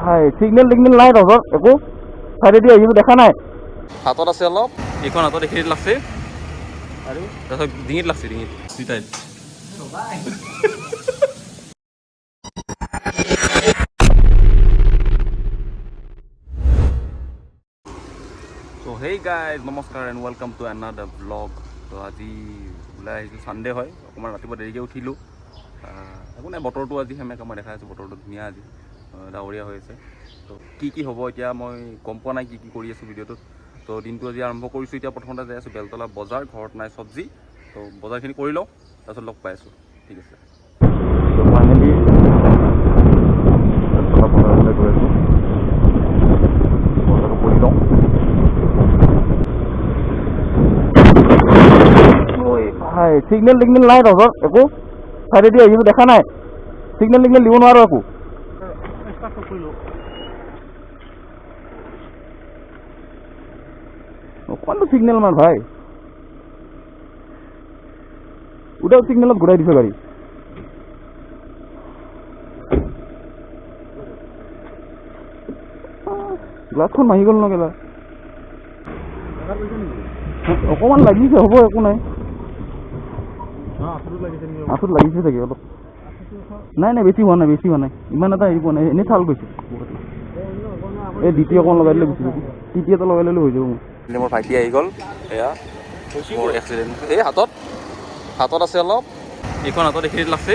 ভাই সিগনেল টিগনেল নাই তহঁতৰ একো চাইডেদি আহিব দেখা নাই হাতত আছে অলপ এইখন হাতত এইখিনিত লাগছে আৰু তাৰপিছত ডিঙিত লাগছে ডিঙিত দুইটাই চ' হেই গাইজ নমস্কাৰ and welcome to another blog ত' আজি ওলাই আহিছোঁ ছানডে হয় অকণমান ৰাতিপুৱা দেৰিকৈ উঠিলোঁ একো নাই বতৰটো আজি সেমেকা মই দেখাই আছোঁ বতৰটো ধুনীয়া আজি ডাৱৰীয়া হৈ আছে ত' কি হ'ব এতিয়া মই গম পোৱা নাই কি কৰি আছোঁ ভিডিঅ'টোত ত' দিনটো আজি আৰম্ভ কৰিছোঁ এতিয়া প্ৰথমতে যাই আছোঁ বেলতলা বজাৰ ঘৰত নাই চব্জি ত' বজাৰখিনি কৰি লওঁ তাৰপিছত লগ পাই আছোঁ ঠিক আছে ফাইনেলি বেলতলা বজাৰলৈ গৈ আছোঁ বজাৰটো কৰি লওঁ ভাই সিগনেল টিগনেল নাই তহঁতৰ একো চাইডেদি আহিব দেখা নাই সিগনেল টিগনেল দিব নোৱাৰো একো অকণমানটো সিগনেল মাৰ ভাই উইদাউট সিগনেলত ঘূৰাই দিছে গাড়ী গ্লাছখন মাৰি গ'ল ন কেলা অকণমান লাগিছে হ'ব একো নাই আঁঠুত লাগিছে চাগে অলপ নাই বেছি হোৱা নাই ইমান এটা হেৰি পোৱা নাই এনেই চাল গৈছে এই দ্বিতীয় অকণ লগাই দিলে গুচি যাব তৃতীয়টো লগাই ল'লে হৈ যাব মোৰ ভাইটি আহি গ'ল এয়া মোৰ এক্সিডেণ্ট এই হাতত আছে অলপ এইখন হাতত এইখিনিত লাগছে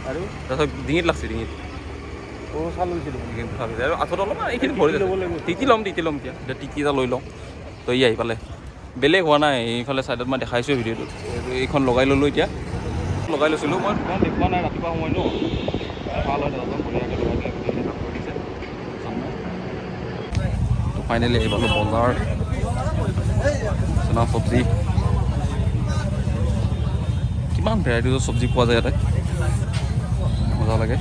আৰু তাৰপিছত ডিঙিত লাগছে ডিঙিত আৰু আঁঠত অলপ এইখিনি ভৰি টিকি ল'ম এতিয়া টিকি এটা লৈ লওঁ তো ই আহি পালে বেলেগ হোৱা নাই এইফালে ছাইডত মই দেখাইছোঁ ভিডিঅ'টোত এইখন লগাই ল'লোঁ এতিয়া লগাই লৈছিলোঁ মই ইমান দেখুওৱা নাই ৰাতিপুৱা সময় ন ভাল হয় দাদা বঢ়িয়াকৈ লগাই পেলাই গোটেইখিনি কাম কৰি দিছে ফাইনেলি আহি পালোঁ বজাৰ চনা চব্জি কিমান ভেৰাইটিজৰ চব্জি পোৱা যায় ইয়াতে মজা লাগে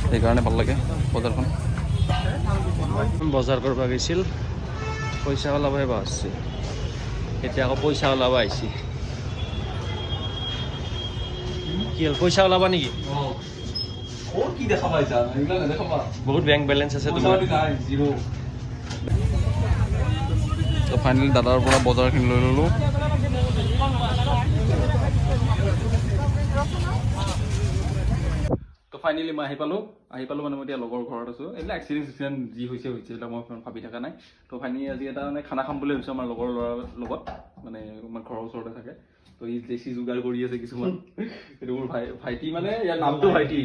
সেইকাৰণে ভাল লাগে বজাৰখন বজাৰ কৰিব গৈছিল পইচা ওলাবহে বাঢ়িছে এতিয়া আকৌ পইচা ওলাব আহিছে কি হ'ল পইচা ওলাবা নেকি কি দেখা পাইছা বহুত বেংক বেলেঞ্চ আছে তোমাৰ তো ফাইনেলি দাদাৰ পৰা বজাৰখিনি লৈ ল'লোঁ তো ফাইনেলি মই আহি পালোঁ মানে মই এতিয়া লগৰ ঘৰত আছোঁ এইবিলাক এক্সিডেণ্ট যি হৈছে এইবিলাক মই ভাবি থকা নাই তো ফাইনেলি আজি এটা মানে খানা খাম বুলি ভাবিছোঁ আমাৰ লগৰ ল'ৰাৰ লগত মানে আমাৰ ঘৰৰ ওচৰতে থাকে তো ই দেশী যোগাৰ কৰি আছে কিছুমান এইটো মোৰ ভাইটি মানে ইয়াৰ নামটো ভাইটি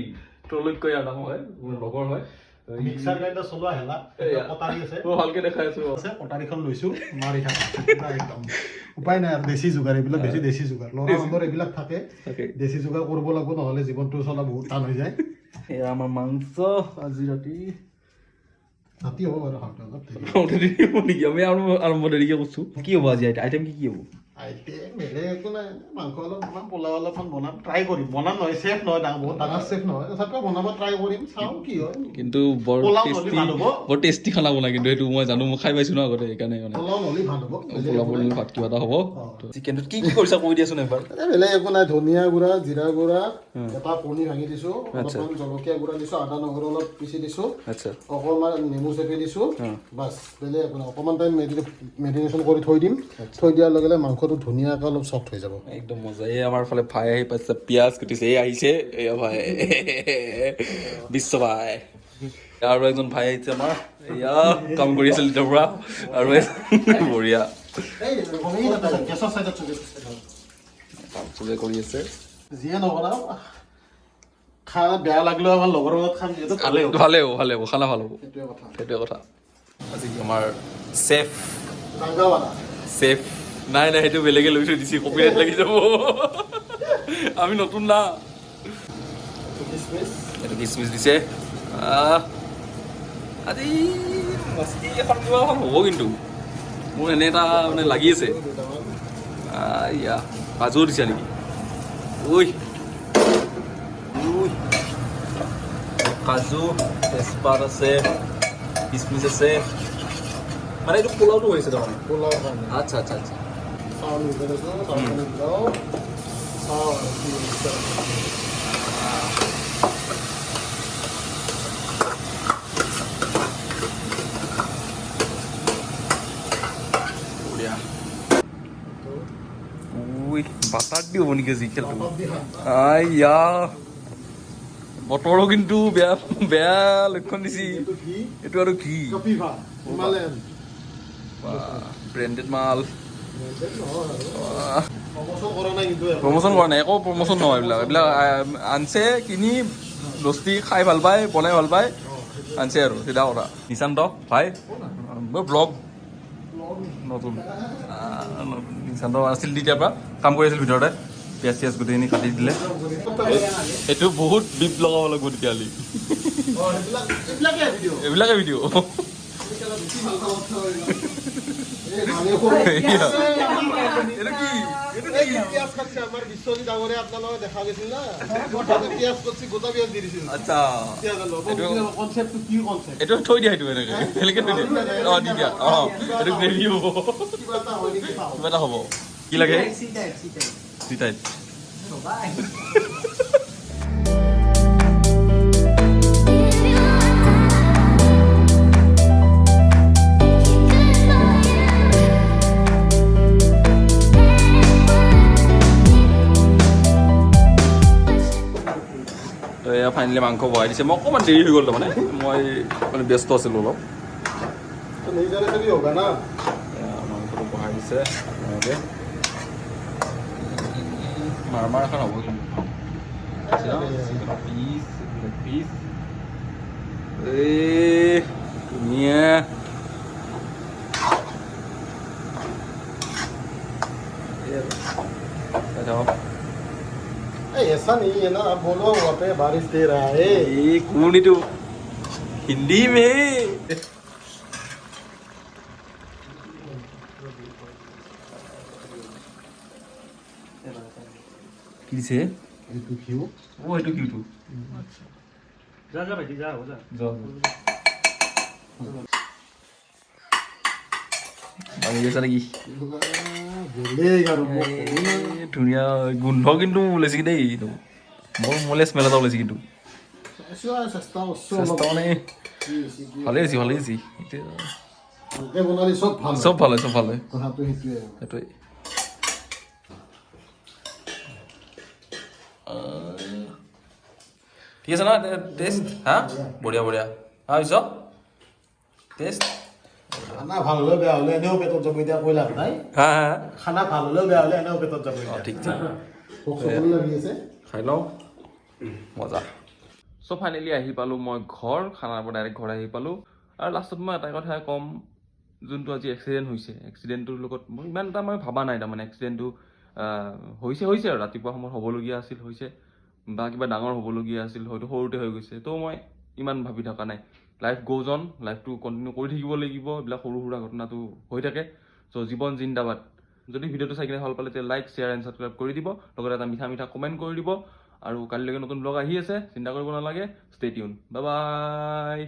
ত্ৰলৈতকৈ ইয়াৰ নাম হয় মোৰ লগৰ হয় মিক্সাৰ গ্ৰাইণ্ডাৰ চলোৱা হেলা কটাৰী আছে ভালকে দেখাই আছো কটাৰীখন লৈছো মাৰি থাকা একদম উপায় নাই আৰু দেশী যোগাৰ এইবিলাক বেছি দেশী যোগাৰ ল'ৰা মানুহৰ এইবিলাক থাকে দেশী যোগাৰ কৰিব লাগিব নহ'লে জীৱনটো চলা বহুত টান হৈ যায় এয়া আমাৰ মাংস আজি ৰাতি হ'ব বাৰু নেকি আমি আৰু আৰম্ভ দেৰিকে কৈছো কি হ'ব আজি আইটেম কি হ'ব আইটেম বেলেগ একো নাই মাংস অলপ বনাম পোলাও অলপমান বনাম ট্ৰাই কৰিম বনাম নহয় চেফ নহয় বহুত ডাঙৰ চেফ নহয় তথাপিও বনাব ট্ৰাই কৰিম চাওঁ কি হয় কিন্তু বৰ টেষ্টি খানা বনাই কিন্তু সেইটো মই জানো মই খাই পাইছো ন আগতে সেইকাৰণে মানে পোলাও নলি ভাত হ'ব পোলাও বনালে ভাত কিবা এটা হ'ব চিকেনটোত কি কৰিছা কৈ দিয়াচোন এবাৰ বেলেগ একো নাই ধনিয়া গুড়া জিৰা গুড়া এটা কণী ভাঙি দিছো অলপমান জলকীয়া গুড়া দিছো আদা নহৰু অলপ পিচি দিছো অকণমান নেমু চেপি দিছো বাছ বেলেগ একো নাই অকণমান টাইম মেৰিনেশ্যন কৰি থৈ দিম থৈ দিয়াৰ লগে লগে মাংসটো ধুনীয়াকৈ অলপ চফ্ট হৈ যাব একদম মজা এই আমাৰ ফালে ভাই আহি পাইছে পিঁয়াজ কুটিছে এই আহিছে এয়া ভাই বিশ্ব ভাই আৰু এজন ভাই আহিছে আমাৰ এয়া কাম কৰি আছিল তাৰ পৰা আৰু বঢ়িয়া চবে কৰি আছে যিয়ে নবনাও খানা বেয়া লাগিলেও আমাৰ লগৰ লগত খাম যিহেতু ভালে হ'ব খানা ভাল হ'ব সেইটোৱে কথা আজি আমাৰ চেফ নাই সেইটো বেলেগে লৈ থৈ দিছে কপিৰাইট লাগি যাব আমি নতুন না এইটো কিচমিচ দিছে আজি মস্তি এখন কিবা এখন হ'ব কিন্তু মোৰ এনে এটা মানে লাগি আছে ইয়া কাজুও দিছা নেকি ঐ কাজু তেজপাত আছে কিচমিচ আছে মানে এইটো পোলাওটো হৈছে তাৰমানে পোলাও আচ্ছা দি হ'ব নেকি আজি খেলটো আইয়া বতৰো কিন্তু বেয়া বেয়া লক্ষণ দিছি এইটো আৰু কি ব্ৰেণ্ডেড মাল প্ৰমোচন কৰা নাই একো প্ৰমোচন নহয় এইবিলাক এইবিলাক আনছে কিনি দস্তি খাই ভাল পায় বনাই ভাল পায় আনছে আৰু চিধা কথা নিশান্ত ভাই ব্লগ নতুন নিশান্ত আছিল তেতিয়াৰ পৰা কাম কৰি আছিল ভিতৰতে পিঁয়াজ চিয়াজ গোটেইখিনি কাটি দিলে এইটো বহুত বিপ লগাব লাগিব তেতিয়াহ'লে এইবিলাকে ভিডিঅ' এইটো থৈ দিয়া এইটো এনেকে সেনেকে থৈ দিয়া অঁ দি দিয়া অঁ এইটো গ্ৰেভি হ'ব কিবা এটা হ'ব কি লাগে চি টাইপ এয়া ফাইনেলি মাংস বহাই দিছে মই অকণমান দেৰি হৈ গ'ল তাৰমানে মই মানে ব্যস্ত আছিলোঁ অলপ মাংসটো বহাই দিছে এনেকৈ মাৰ এখন হ'ব পিচ পিচ এই ধুনীয়া ऐसा नहीं है ना आप बोलो वहाँ पे बारिश दे रहा है कौन तो हिंदी में किसे तो क्यों वो है तो क्यों तू जा जा भाई जा हो जा বাঙি গৈছে নেকি ধুনীয়া গোন্ধ কিন্তু ওলাইছে দেই এইটো মোৰ মোলে স্মেল এটা ওলাইছে কিন্তু চেষ্টা মানে ভালেই হৈছে ভালেই হৈছে চব ভাল হয় চব ভাল হয় সেইটোৱে ঠিক আছে না টেষ্ট হা বঢ়িয়া বঢ়িয়া হা পিছ টেষ্ট খানা ভাল হলেও বেয়া হলে এনেও পেটত যাব এতিয়া কৈ লাভ নাই হা হা খানা ভাল হলেও বেয়া হলে এনেও পেটত যাব ঠিক ঠিক খাই লওঁ মজা চ' ফাইনেলি আহি পালোঁ মই ঘৰ খানাৰ পৰা ডাইৰেক্ট ঘৰ আহি পালোঁ আৰু লাষ্টত মই এটাই কথাই ক'ম যোনটো আজি এক্সিডেণ্ট হৈছে এক্সিডেণ্টটোৰ লগত মই ইমান এটা মই ভবা নাই তাৰমানে এক্সিডেণ্টটো হৈছে আৰু ৰাতিপুৱা সময়ত হ'বলগীয়া আছিল হৈছে বা কিবা ডাঙৰ হ'বলগীয়া আছিল হয়তো সৰুতে হৈ গৈছে তো মই ইমান ভাবি থকা নাই লাইফ গ'জ অন লাইফটো কণ্টিনিউ কৰি থাকিব লাগিব এইবিলাক সৰু সুৰা ঘটনাটো হৈ থাকে চ' জীৱন জিন্দাবাদ যদি ভিডিঅ'টো চাই কিনে ভাল পালে তেতিয়া লাইক শ্বেয়াৰ এণ্ড ছাবস্ক্ৰাইব কৰি দিব লগতে এটা মিঠা মিঠা কমেণ্ট কৰি দিব আৰু কালিলৈকে নতুন ব্লগ আহি আছে চিন্তা কৰিব নালাগে ষ্টে টিউন বাই বাই